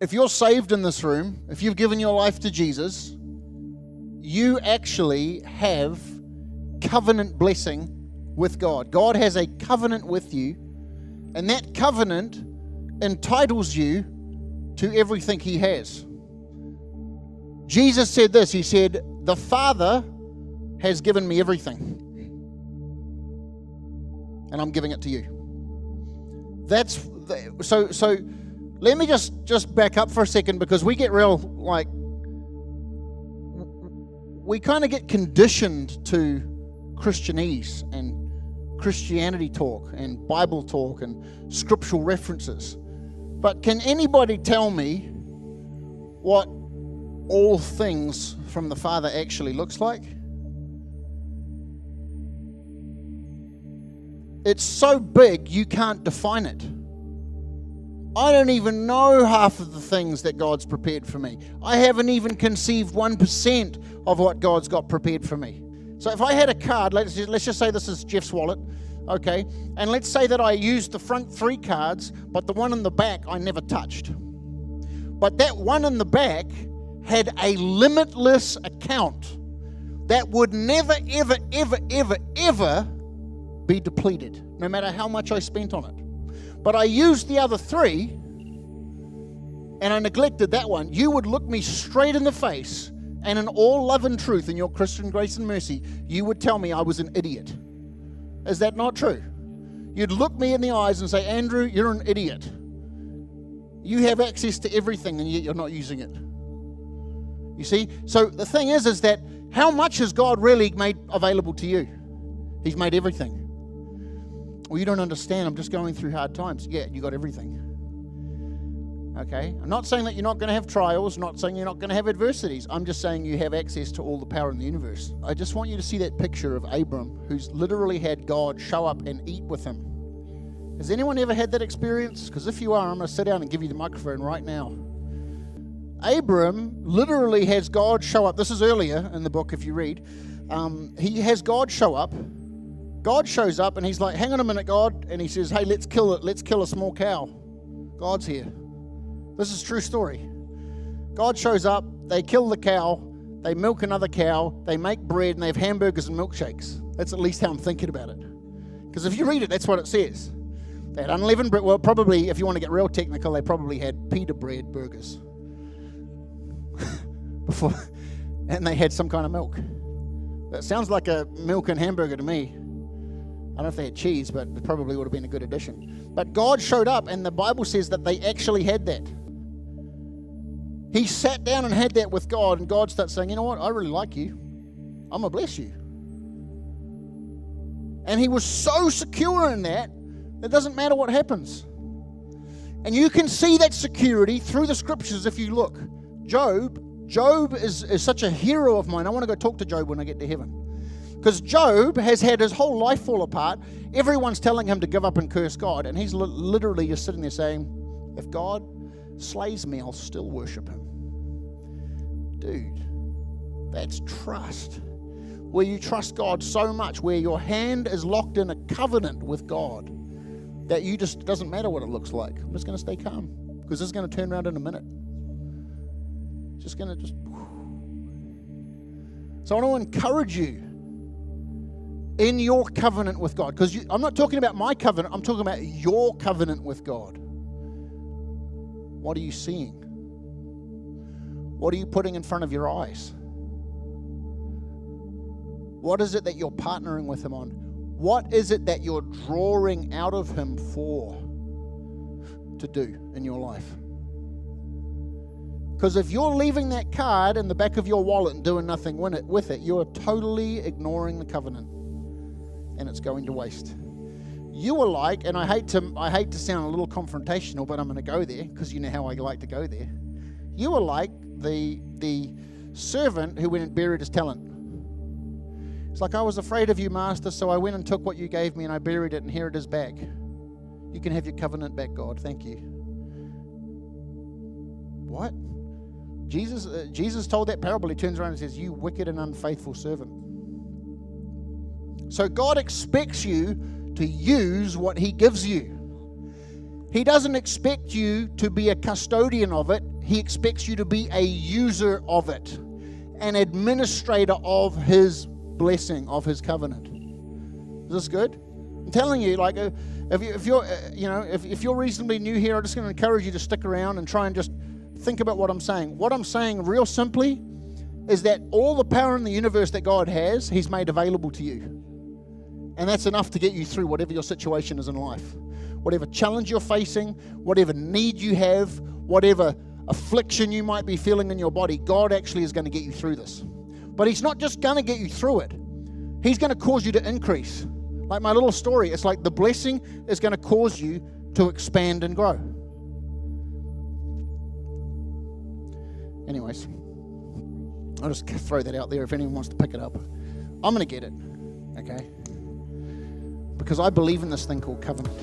if you're saved in this room, if you've given your life to Jesus, you actually have covenant blessing with God. God has a covenant with you, and that covenant entitles you to everything He has. Jesus said this, He said, "The Father has given me everything, and I'm giving it to you." So let me just back up for a second, because we get real, like, we kind of get conditioned to Christianese and Christianity talk and Bible talk and scriptural references. But can anybody tell me what all things from the Father actually looks like? It's so big you can't define it. I don't even know half of the things that God's prepared for me. I haven't even conceived 1% of what God's got prepared for me. So if I had a card, let's just say this is Jeff's wallet, okay? And let's say that I used the front 3 cards, but the one in the back I never touched. But that one in the back had a limitless account that would never, ever, ever, ever, ever be depleted, no matter how much I spent on it. But I used the other 3, and I neglected that one. You would look me straight in the face, and in all love and truth, in your Christian grace and mercy, you would tell me I was an idiot. Is that not true? You'd look me in the eyes and say, "Andrew, you're an idiot. You have access to everything, and yet you're not using it." You see? So the thing is that how much has God really made available to you? He's made everything. Well, you don't understand. I'm just going through hard times. Yeah, you got everything. Okay? I'm not saying that you're not going to have trials, not saying you're not going to have adversities. I'm just saying you have access to all the power in the universe. I just want you to see that picture of Abram, who's literally had God show up and eat with him. Has anyone ever had that experience? Because if you are, I'm going to sit down and give you the microphone right now. Abram literally has God show up. This is earlier in the book if you read. He has God show up. God shows up and he's like, "Hang on a minute, God." And he says, "Hey, let's kill it. Let's kill a small cow. God's here." This is a true story. God shows up, they kill the cow, they milk another cow, they make bread, and they have hamburgers and milkshakes. That's at least how I'm thinking about it. Because if you read it, that's what it says. They had unleavened bread. Well, probably, if you want to get real technical, they probably had pita bread burgers. Before, and they had some kind of milk. That sounds like a milk and hamburger to me. I don't know if they had cheese, but it probably would have been a good addition. But God showed up, and the Bible says that they actually had that. He sat down and had that with God, and God starts saying, "You know what? I really like you. I'm going to bless you." And he was so secure in that, it doesn't matter what happens. And you can see that security through the scriptures if you look. Job is such a hero of mine. I want to go talk to Job when I get to heaven. Because Job has had his whole life fall apart. Everyone's telling him to give up and curse God. And he's literally just sitting there saying, "If God slays me, I'll still worship him." Dude, that's trust. Where you trust God so much, where your hand is locked in a covenant with God, that you just, it doesn't matter what it looks like. I'm just going to stay calm, because this is going to turn around in a minute. So I want to encourage you in your covenant with God. Because I'm not talking about my covenant, I'm talking about your covenant with God. What are you seeing? What are you putting in front of your eyes? What is it that you're partnering with him on? What is it that you're drawing out of him to do in your life? Because if you're leaving that card in the back of your wallet and doing nothing with it, you're totally ignoring the covenant, and it's going to waste. You are like, and I hate to sound a little confrontational, but I'm going to go there because you know how I like to go there. You are like the servant who went and buried his talent. It's like, "I was afraid of you, master, so I went and took what you gave me and I buried it, and here it is back. You can have your covenant back, God. Thank you." What? Jesus told that parable. He turns around and says, "You wicked and unfaithful servant." So God expects you to use what he gives you. He doesn't expect you to be a custodian of it He expects you to be a user of it, an administrator of His blessing, of His covenant. Is this good? I'm telling you, like, if you're reasonably new here, I'm just going to encourage you to stick around and try and just think about what I'm saying. What I'm saying, real simply, is that all the power in the universe that God has, He's made available to you. And that's enough to get you through whatever your situation is in life. Whatever challenge you're facing, whatever need you have, whatever affliction you might be feeling in your body, God actually is going to get you through this. But He's not just going to get you through it. He's going to cause you to increase. Like my little story, it's like the blessing is going to cause you to expand and grow. Anyways, I'll just throw that out there if anyone wants to pick it up. I'm going to get it, okay? Because I believe in this thing called covenant.